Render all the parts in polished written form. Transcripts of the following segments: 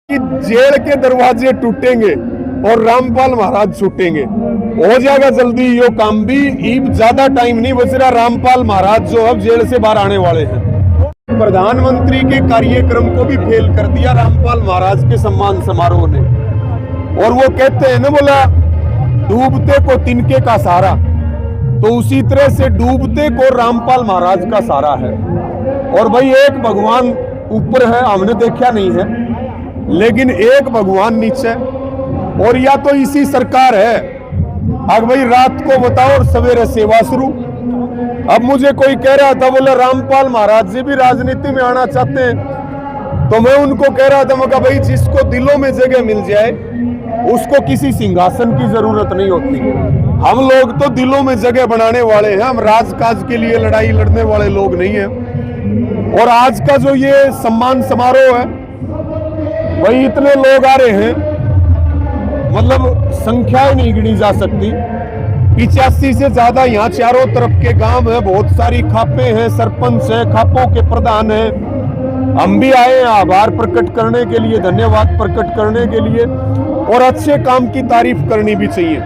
कि जेल के दरवाजे टूटेंगे और रामपाल महाराज छूटेंगे। हो जाएगा जल्दी यो काम भी, ज्यादा टाइम नहीं बच रहा। रामपाल महाराज जो अब जेल से बाहर आने वाले हैं। प्रधानमंत्री के कार्यक्रम को भी फेल कर दिया रामपाल महाराज के सम्मान समारोह ने। और वो कहते हैं ना, बोला डूबते को तिनके का सहारा, तो उसी तरह से डूबते को रामपाल महाराज का सहारा है। और भाई एक भगवान ऊपर है, हमने देखा नहीं है, लेकिन एक भगवान नीचे, और या तो इसी सरकार है। अब भाई रात को बताओ और सवेरे सेवा शुरू। अब मुझे कोई कह रहा था, बोले रामपाल महाराज जी भी राजनीति में आना चाहते हैं, तो मैं उनको कह रहा था, मैं भाई जिसको दिलों में जगह मिल जाए उसको किसी सिंहासन की जरूरत नहीं होती। हम लोग तो दिलों में जगह बनाने वाले हैं, हम राजकाज के लिए लड़ाई लड़ने वाले लोग नहीं हैं। और आज का जो ये सम्मान समारोह है, वही इतने लोग आ रहे हैं, मतलब संख्याएं नहीं गिनी जा सकती। 85 से ज्यादा यहाँ चारों तरफ के गांव है, बहुत सारी खापें हैं, सरपंच है, खापों के प्रधान है। हम भी आए हैं आभार प्रकट करने के लिए, धन्यवाद प्रकट करने के लिए। और अच्छे काम की तारीफ करनी भी चाहिए,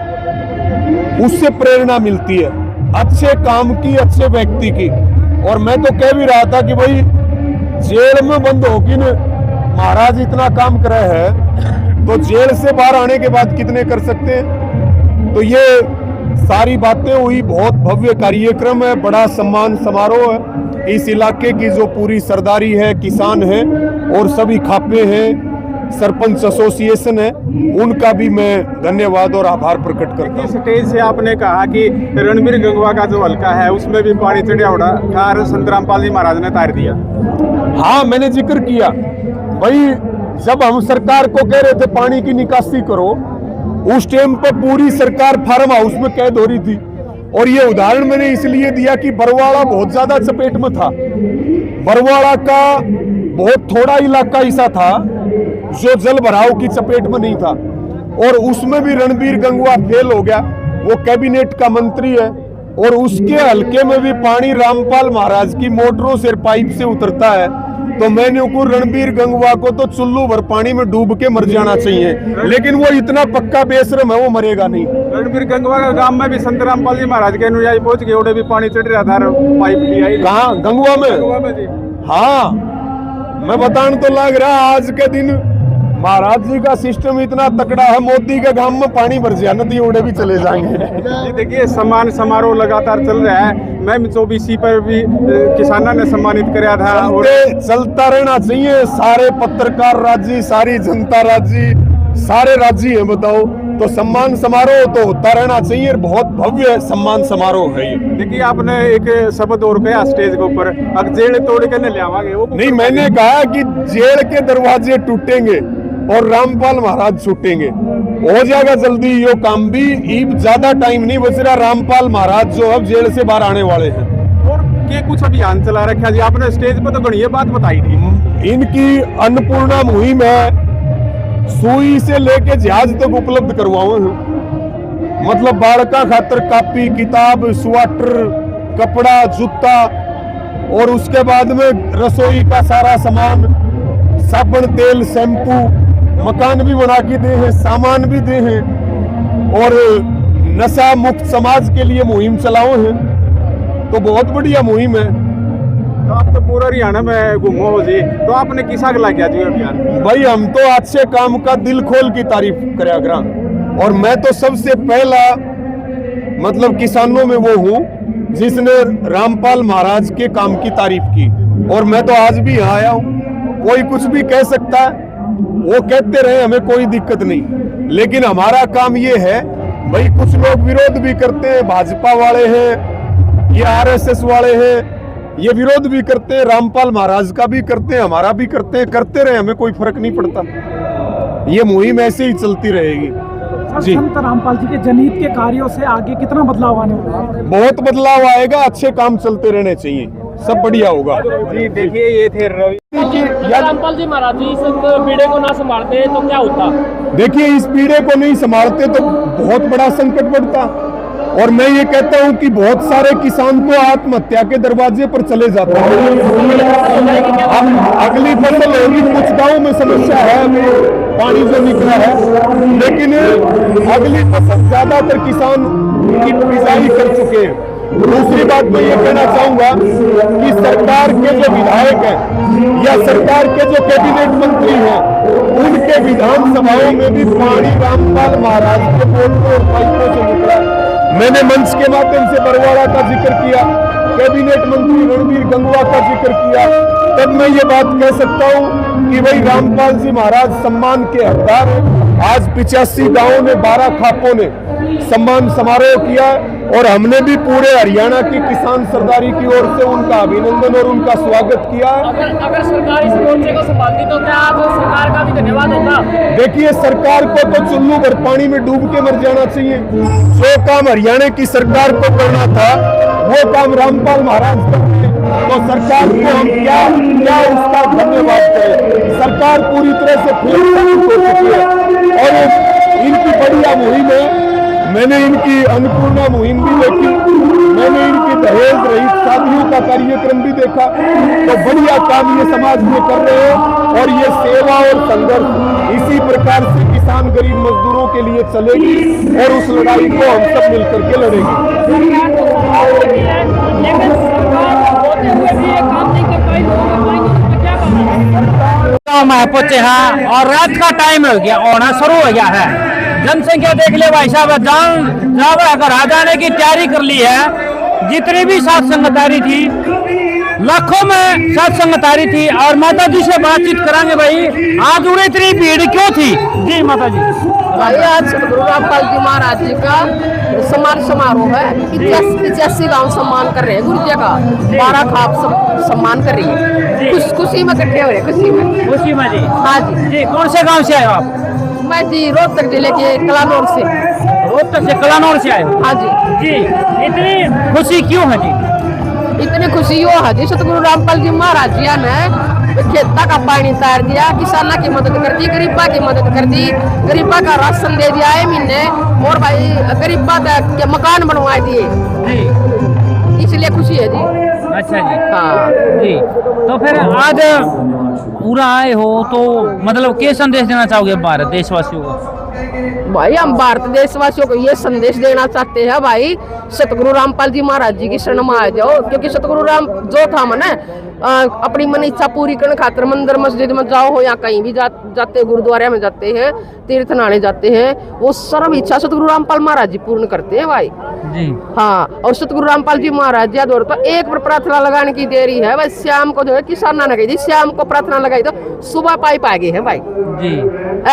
उससे प्रेरणा मिलती है अच्छे काम की, अच्छे व्यक्ति की। और मैं तो कह भी रहा था कि भाई जेल में बंद होगी न महाराज इतना काम करे है, तो जेल से बाहर आने के बाद कितने कर सकते हैं। तो ये सारी बातें हुई, बहुत भव्य कार्यक्रम है, बड़ा सम्मान समारोह है। इस इलाके की जो पूरी सरदारी है, किसान है और सभी खापे हैं, सरपंच एसोसिएशन है, उनका भी मैं धन्यवाद और आभार प्रकट करता हूँ। स्टेज से आपने कहा कि रणबीर गंगवा का जो हल्का है उसमें भी पानी चढ़िया उड़ा था, संत रामपाल जी महाराज ने तार दिया। हाँ, मैंने जिक्र किया भाई, जब हम सरकार को कह रहे थे पानी की निकासी करो, उस टाइम पर पूरी सरकार फार्म हाउस में कैद हो रही थी। और ये उदाहरण मैंने इसलिए दिया कि बरवाड़ा बहुत ज्यादा चपेट में था। बरवाड़ा का बहुत थोड़ा इलाका ऐसा था जो जल भराव की चपेट में नहीं था, और उसमें भी रणबीर गंगवा फेल हो गया। वो कैबिनेट का मंत्री है, और उसके हलके में भी पानी रामपाल महाराज की मोटरों से, पाइप से उतरता है। तो मैंने को रणबीर गंगवा को तो चुल्लू भर पानी में डूब के मर जाना चाहिए, लेकिन वो इतना पक्का बेशरम है, वो मरेगा नहीं। रणबीर गंगवा का गांव में भी संत रामपाल जी महाराज के अनुयायी पहुंच गए, उड़े भी पानी चढ़ रहा था, पाइप लिया। कहाँ? गंगवा में जी। हाँ, मैं बताने तो लग रहा आज के दिन महाराज जी का सिस्टम इतना तकड़ा है, मोदी के गांव में पानी भर जाए, नदी उड़े भी चले जाएंगे। जी देखिए, सम्मान समारोह लगातार चल रहा है। मैम 24 पर भी किसानों ने सम्मानित कराया था, और चलता रहना चाहिए। सारे पत्रकार राजी, सारी जनता राजी, सारे राजी है, बताओ तो सम्मान समारोह तो होता रहना चाहिए। बहुत भव्य सम्मान समारोह है ये। देखिए, आपने एक शब्द और कहा स्टेज के ऊपर, अब जेल तोड़ के नहीं लियावांगे, वो नहीं, मैंने कहा कि जेल के दरवाजे टूटेंगे और रामपाल महाराज छूटेंगे। हो जाएगा जल्दी यो काम भी, ज्यादा टाइम नहीं बच रहा। रामपाल महाराज जो अब जेल से बाहर आने वाले हैं। और क्या कुछ अभियान चला रखा जी आपने? स्टेज पर तो गणिये बात बताई थी। इनकी अन्नपूर्णा मुहिम है, सुई से लेके जहाज तक उपलब्ध करवाओ हैं। मतलब बालका खातर कापी, किताब, स्वेटर, कपड़ा, जूता, और उसके बाद में रसोई का सारा सामान, साबुन, तेल, शैम्पू, मकान भी बना के दे हैं, सामान भी दे हैं, और नशा मुक्त समाज के लिए मुहिम चलाओ हैं। तो बहुत बढ़िया मुहिम है। तो आप तो पूरा हरियाणा में घूमो जी, तो आपने किसा गला किया जी अभियान? भाई हम तो अच्छे काम का दिल खोल की तारीफ कराया करा, और मैं तो सबसे पहला मतलब किसानों में वो हूँ जिसने रामपाल महाराज के काम की तारीफ की। और मैं तो आज भी यहाँ आया हूँ। कोई कुछ भी कह सकता है, वो कहते रहे, हमें कोई दिक्कत नहीं, लेकिन हमारा काम ये है भाई, कुछ लोग विरोध भी करते हैं, भाजपा वाले हैं, ये आरएसएस वाले हैं, ये विरोध भी करते हैं, रामपाल महाराज का भी करते हैं, हमारा भी करते हैं, करते रहे, हमें कोई फर्क नहीं पड़ता। ये मुहिम ऐसे ही चलती रहेगी जी। संत रामपाल जी के जनहित के कार्यों से आगे कितना बदलाव आने वाला है? बहुत बदलाव आएगा, अच्छे काम चलते रहने चाहिए, सब बढ़िया होगा जी। देखिए, ये थे रवि। रामपाल जी महाराज जी इस पीड़े को ना संभालते तो क्या होता? देखिए, इस पीड़े को नहीं संभालते तो बहुत बड़ा संकट बढ़ता। और मैं ये कहता हूं कि बहुत सारे किसान तो आत्महत्या के दरवाजे पर चले जाते हैं। अब अगली फसल होगी, कुछ गांव में समस्या है, अभी पानी जो निकला है, लेकिन अगली फसल ज्यादातर किसान की बिजाई कर चुके हैं। दूसरी बात मैं ये कहना चाहूंगा कि सरकार के जो विधायक हैं या सरकार के जो कैबिनेट मंत्री हैं, उनके विधानसभाओं में भी पानी रामपाल महाराज के बोतलों और पाइपों से निकला। मैंने मंच के माध्यम से बरवाड़ा का जिक्र किया, कैबिनेट मंत्री रणबीर गंगवा का जिक्र किया, तब मैं ये बात कह सकता हूं कि भाई रामपाल जी महाराज सम्मान के हकदार हैं। आज 85 गांवों ने 12 खापों ने सम्मान समारोह किया और हमने भी पूरे हरियाणा की किसान सरदारी की ओर से उनका अभिनंदन और उनका स्वागत किया। अगर सरकार इस मोर्चे को संभालती तो क्या आज सरकार का भी धन्यवाद होगा? देखिए, सरकार को तो चुल्लू भर पानी में डूब के मर जाना चाहिए। जो काम हरियाणा की सरकार को करना था वो काम रामपाल महाराज कर रहे हैं, तो सरकार को हम क्या उसका धन्यवाद करें। सरकार पूरी तरह से फेल हो चुकी है और इनकी बढ़िया मुहिम है। मैंने इनकी अन्नपूर्णा मुहिम भी देखी, मैंने इनकी दहेज रहित शादियों का कार्यक्रम भी देखा, तो बढ़िया काम ये समाज में कर रहे हैं और ये सेवा और संघर्ष इसी प्रकार से किसान गरीब मजदूरों के लिए चलेगी और उस लड़ाई को हम सब मिलकर के लड़ेंगे। लेकिन सरकार होते हुए भी ये काम नहीं कर पाई, तो क्या करना? मैं पहुंचे हैं और रात का टाइम हो गया, होना शुरू हो गया है। जनसंख्या देख ले भाई साहब, अगर आ जाने की तैयारी कर ली है। जितनी भी सात संगतारी थी, लाखों में सात संगतारी थी। और माता जी से बातचीत करांगे भाई, आज उन्हें इतनी भीड़ क्यों थी? जी माता जी। भाई आज सतगुरु रामपाल जी महाराज जी का सम्मान समारोह है। 85 गांव सम्मान कर रहे हैं गुरु जी का, 12 खाप सम्मान कर रही है। खुशी में इकट्ठे हो रहे, खुशी में जी। हाँ जी। जी कौन से गांव से आए हो आप? मैं जी रोहतक जिले के कलानौर से। रोहतक से कलानौर से आए हो? हाँ जी। जी इतनी खुशी क्यों है जी? इतनी खुशी हो है जी, सतगुरु रामपाल जी महाराज जी ने खेता का पानी तार दिया, किसाना की मदद कर दी, गरीबा की मदद कर दी, गरीबा का राशन दे दिया है महीने, और भाई गरीबा के मकान बनवा दिए जी, इसलिए खुशी है जी। अच्छा जी। हाँ जी, तो फिर आज पूरा आए हो तो मतलब क्या संदेश देना चाहोगे भारत देशवासियों को? भाई हम भारत देशवासियों को ये संदेश देना चाहते हैं भाई, सतगुरु रामपाल जी महाराज जी की शरण में आ जाओ। क्योंकि सतगुरु राम जो था मने अपनी मन इच्छा पूरी करने खातिर मंदिर मस्जिद में जाओ हो या कहीं भी जाते, गुरुद्वारे में जाते हैं, तीर्थ नहाने जाते हैं, वो सर्व इच्छा सतगुरु रामपाल महाराज जी पूर्ण करते हैं भाई जी। हाँ, और सतगुरु रामपाल जी महाराज जी द्वारा तो एक बार प्रार्थना लगाने की देरी है भाई। शाम को जो है किसाना ने कही थी, शाम को प्रार्थना लगाई तो सुबह पाइप आ गए हैं भाई जी।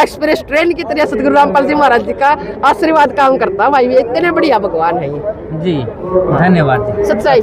एक्सप्रेस ट्रेन की तरह सतगुरु रामपाल जी महाराज जी का आशीर्वाद काम करता भाई। ये इतने बढ़िया भगवान है ये जी, धन्यवाद जी। सच्चाई।